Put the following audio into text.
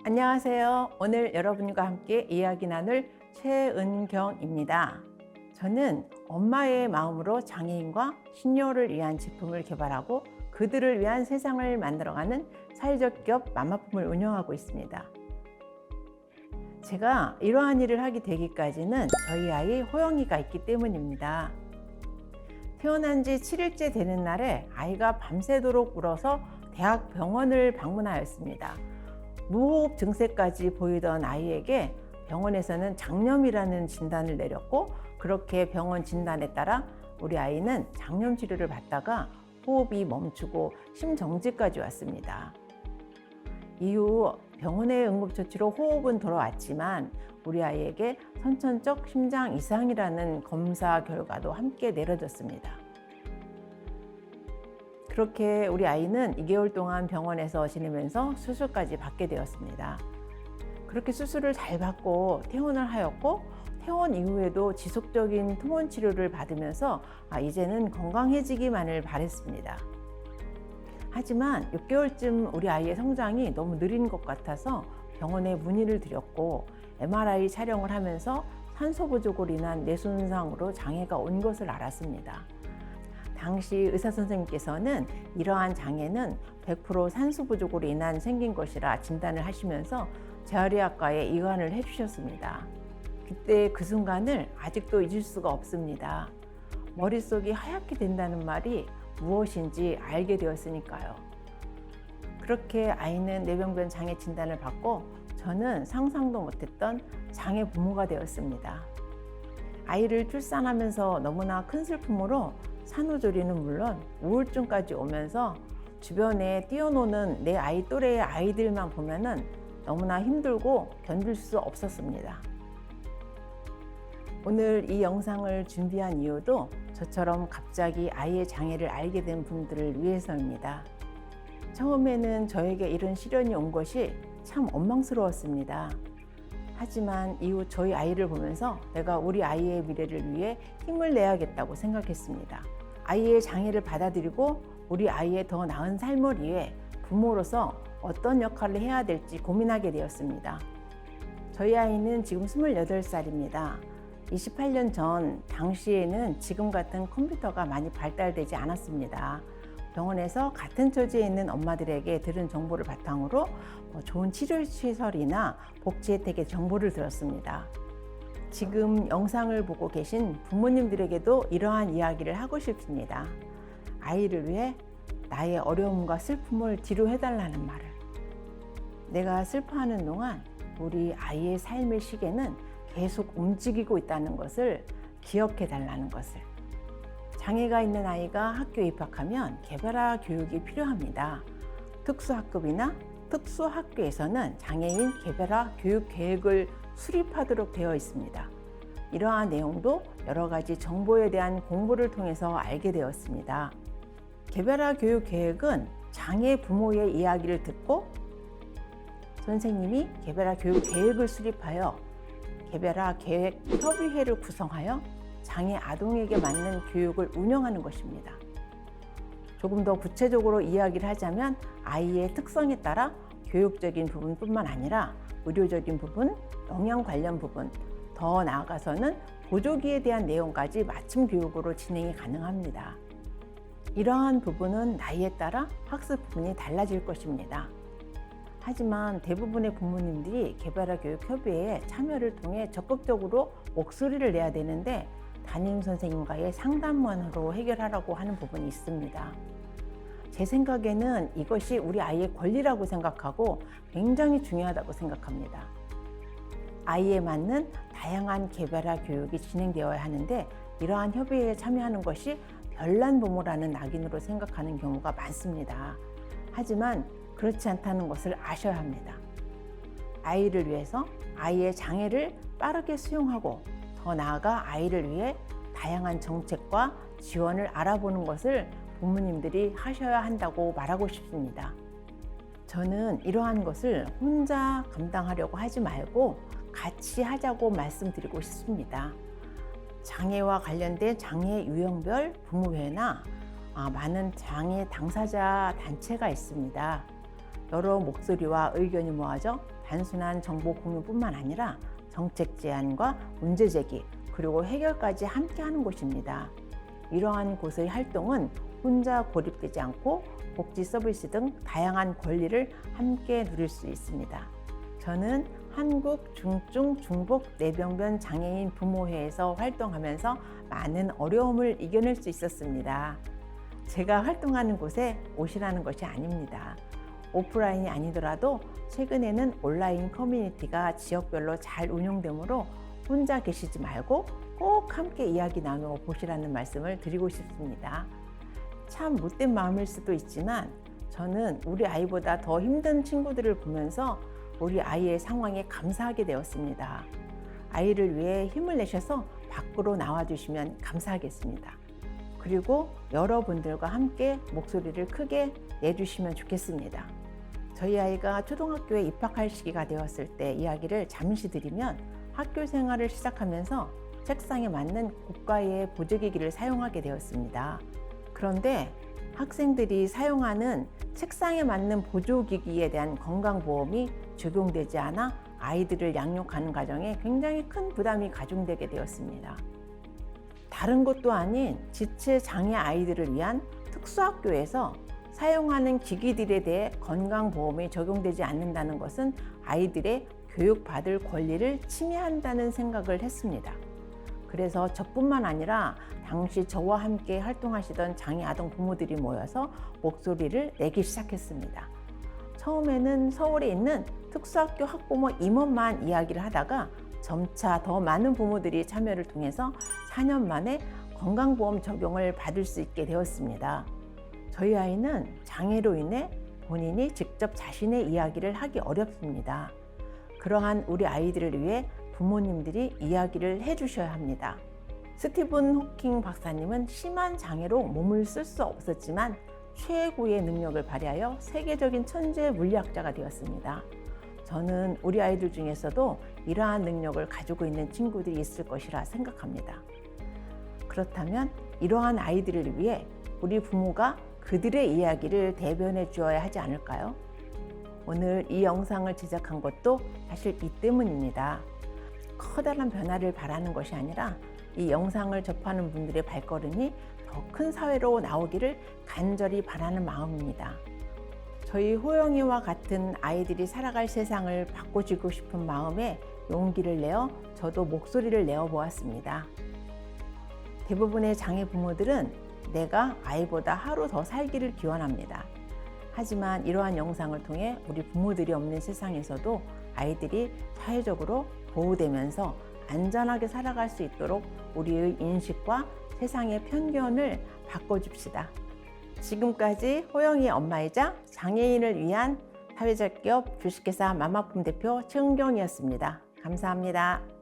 안녕하세요. 오늘 여러분과 함께 이야기 나눌 최은경입니다. 저는 엄마의 마음으로 장애인과 시니어를 위한 제품을 개발하고 그들을 위한 세상을 만들어가는 사회적 기업 맘마품을 운영하고 있습니다. 제가 이러한 일을 하게 되기까지는 저희 아이 호영이가 있기 때문입니다. 태어난 지 7일째 되는 날에 아이가 밤새도록 울어서 대학 병원을 방문하였습니다. 무호흡 증세까지 보이던 아이에게 병원에서는 장염이라는 진단을 내렸고, 그렇게 병원 진단에 따라 우리 아이는 장염 치료를 받다가 호흡이 멈추고 심정지까지 왔습니다. 이후 병원의 응급처치로 호흡은 돌아왔지만 우리 아이에게 선천적 심장 이상이라는 검사 결과도 함께 내려졌습니다. 그렇게 우리 아이는 2개월 동안 병원에서 지내면서 수술까지 받게 되었습니다. 그렇게 수술을 잘 받고 퇴원을 하였고, 퇴원 이후에도 지속적인 투혼 치료를 받으면서 이제는 건강해지기만을 바랬습니다. 하지만 6개월쯤 우리 아이의 성장이 너무 느린 것 같아서 병원에 문의를 드렸고, MRI 촬영을 하면서 산소 부족으로 인한 뇌손상으로 장애가 온 것을 알았습니다. 당시 의사 선생님께서는 이러한 장애는 100% 산소 부족으로 인한 생긴 것이라 진단을 하시면서 재활의학과에 이관을 해주셨습니다. 그때 그 순간을 아직도 잊을 수가 없습니다. 머릿속이 하얗게 된다는 말이 무엇인지 알게 되었으니까요. 그렇게 아이는 뇌병변 장애 진단을 받고 저는 상상도 못했던 장애 부모가 되었습니다. 아이를 출산하면서 너무나 큰 슬픔으로 산후조리는 물론 우울증까지 오면서 주변에 뛰어노는 내 아이 또래의 아이들만 보면은 너무나 힘들고 견딜 수 없었습니다. 오늘 이 영상을 준비한 이유도 저처럼 갑자기 아이의 장애를 알게 된 분들을 위해서입니다. 처음에는 저에게 이런 시련이 온 것이 참 원망스러웠습니다. 하지만 이후 저희 아이를 보면서 내가 우리 아이의 미래를 위해 힘을 내야겠다고 생각했습니다. 아이의 장애를 받아들이고 우리 아이의 더 나은 삶을 위해 부모로서 어떤 역할을 해야 될지 고민하게 되었습니다. 저희 아이는 지금 28살입니다. 28년 전 당시에는 지금 같은 컴퓨터가 많이 발달되지 않았습니다. 병원에서 같은 처지에 있는 엄마들에게 들은 정보를 바탕으로 좋은 치료시설이나 복지 혜택의 정보를 들었습니다. 지금 영상을 보고 계신 부모님들에게도 이러한 이야기를 하고 싶습니다. 아이를 위해 나의 어려움과 슬픔을 뒤로 해달라는 말을. 내가 슬퍼하는 동안 우리 아이의 삶의 시계는 계속 움직이고 있다는 것을 기억해 달라는 것을. 장애가 있는 아이가 학교에 입학하면 개별화 교육이 필요합니다. 특수학급이나 특수학교에서는 장애인 개별화 교육 계획을 수립하도록 되어 있습니다. 이러한 내용도 여러 가지 정보에 대한 공부를 통해서 알게 되었습니다. 개별화 교육 계획은 장애 부모의 이야기를 듣고 선생님이 개별화 교육 계획을 수립하여 개별화 계획 협의회를 구성하여 장애 아동에게 맞는 교육을 운영하는 것입니다. 조금 더 구체적으로 이야기를 하자면 아이의 특성에 따라 교육적인 부분뿐만 아니라 의료적인 부분, 영양 관련 부분, 더 나아가서는 보조기에 대한 내용까지 맞춤 교육으로 진행이 가능합니다. 이러한 부분은 나이에 따라 학습 부분이 달라질 것입니다. 하지만 대부분의 부모님들이 개별화 교육 협의회에 참여를 통해 적극적으로 목소리를 내야 되는데 담임 선생님과의 상담만으로 해결하라고 하는 부분이 있습니다. 제 생각에는 이것이 우리 아이의 권리라고 생각하고 굉장히 중요하다고 생각합니다. 아이에 맞는 다양한 개별화 교육이 진행되어야 하는데 이러한 협의회에 참여하는 것이 별난 부모라는 낙인으로 생각하는 경우가 많습니다. 하지만 그렇지 않다는 것을 아셔야 합니다. 아이를 위해서 아이의 장애를 빠르게 수용하고 더 나아가 아이를 위해 다양한 정책과 지원을 알아보는 것을 부모님들이 하셔야 한다고 말하고 싶습니다. 저는 이러한 것을 혼자 감당하려고 하지 말고 같이 하자고 말씀드리고 싶습니다. 장애와 관련된 장애 유형별 부모회나 많은 장애 당사자 단체가 있습니다. 여러 목소리와 의견이 모아져 단순한 정보 공유뿐만 아니라 정책 제안과 문제 제기, 그리고 해결까지 함께하는 곳입니다. 이러한 곳의 활동은 혼자 고립되지 않고 복지 서비스 등 다양한 권리를 함께 누릴 수 있습니다. 저는 한국 중증 중복 뇌병변 장애인 부모회에서 활동하면서 많은 어려움을 이겨낼 수 있었습니다. 제가 활동하는 곳에 오시라는 것이 아닙니다. 오프라인이 아니더라도 최근에는 온라인 커뮤니티가 지역별로 잘 운영되므로 혼자 계시지 말고 꼭 함께 이야기 나누어 보시라는 말씀을 드리고 싶습니다. 참 못된 마음일 수도 있지만 저는 우리 아이보다 더 힘든 친구들을 보면서 우리 아이의 상황에 감사하게 되었습니다. 아이를 위해 힘을 내셔서 밖으로 나와주시면 감사하겠습니다. 그리고 여러분들과 함께 목소리를 크게 내주시면 좋겠습니다. 저희 아이가 초등학교에 입학할 시기가 되었을 때 이야기를 잠시 드리면 학교 생활을 시작하면서 책상에 맞는 고가의 보조기기를 사용하게 되었습니다. 그런데 학생들이 사용하는 책상에 맞는 보조기기에 대한 건강보험이 적용되지 않아 아이들을 양육하는 과정에 굉장히 큰 부담이 가중되게 되었습니다. 다른 것도 아닌 지체 장애 아이들을 위한 특수학교에서 사용하는 기기들에 대해 건강보험이 적용되지 않는다는 것은 아이들의 교육받을 권리를 침해한다는 생각을 했습니다. 그래서 저뿐만 아니라 당시 저와 함께 활동하시던 장애 아동 부모들이 모여서 목소리를 내기 시작했습니다. 처음에는 서울에 있는 특수학교 학부모 임원만 이야기를 하다가 점차 더 많은 부모들이 참여를 통해서 4년 만에 건강보험 적용을 받을 수 있게 되었습니다. 저희 아이는 장애로 인해 본인이 직접 자신의 이야기를 하기 어렵습니다. 그러한 우리 아이들을 위해 부모님들이 이야기를 해주셔야 합니다. 스티븐 호킹 박사님은 심한 장애로 몸을 쓸 수 없었지만 최고의 능력을 발휘하여 세계적인 천재 물리학자가 되었습니다. 저는 우리 아이들 중에서도 이러한 능력을 가지고 있는 친구들이 있을 것이라 생각합니다. 그렇다면 이러한 아이들을 위해 우리 부모가 그들의 이야기를 대변해 주어야 하지 않을까요? 오늘 이 영상을 제작한 것도 사실 이 때문입니다. 커다란 변화를 바라는 것이 아니라 이 영상을 접하는 분들의 발걸음이 더 큰 사회로 나오기를 간절히 바라는 마음입니다. 저희 호영이와 같은 아이들이 살아갈 세상을 바꿔주고 싶은 마음에 용기를 내어 저도 목소리를 내어 보았습니다. 대부분의 장애 부모들은 내가 아이보다 하루 더 살기를 기원합니다. 하지만 이러한 영상을 통해 우리 부모들이 없는 세상에서도 아이들이 사회적으로 보호되면서 안전하게 살아갈 수 있도록 우리의 인식과 세상의 편견을 바꿔줍시다. 지금까지 호영이의 엄마이자 장애인을 위한 사회적 기업 주식회사 마마품 대표 최은경이었습니다. 감사합니다.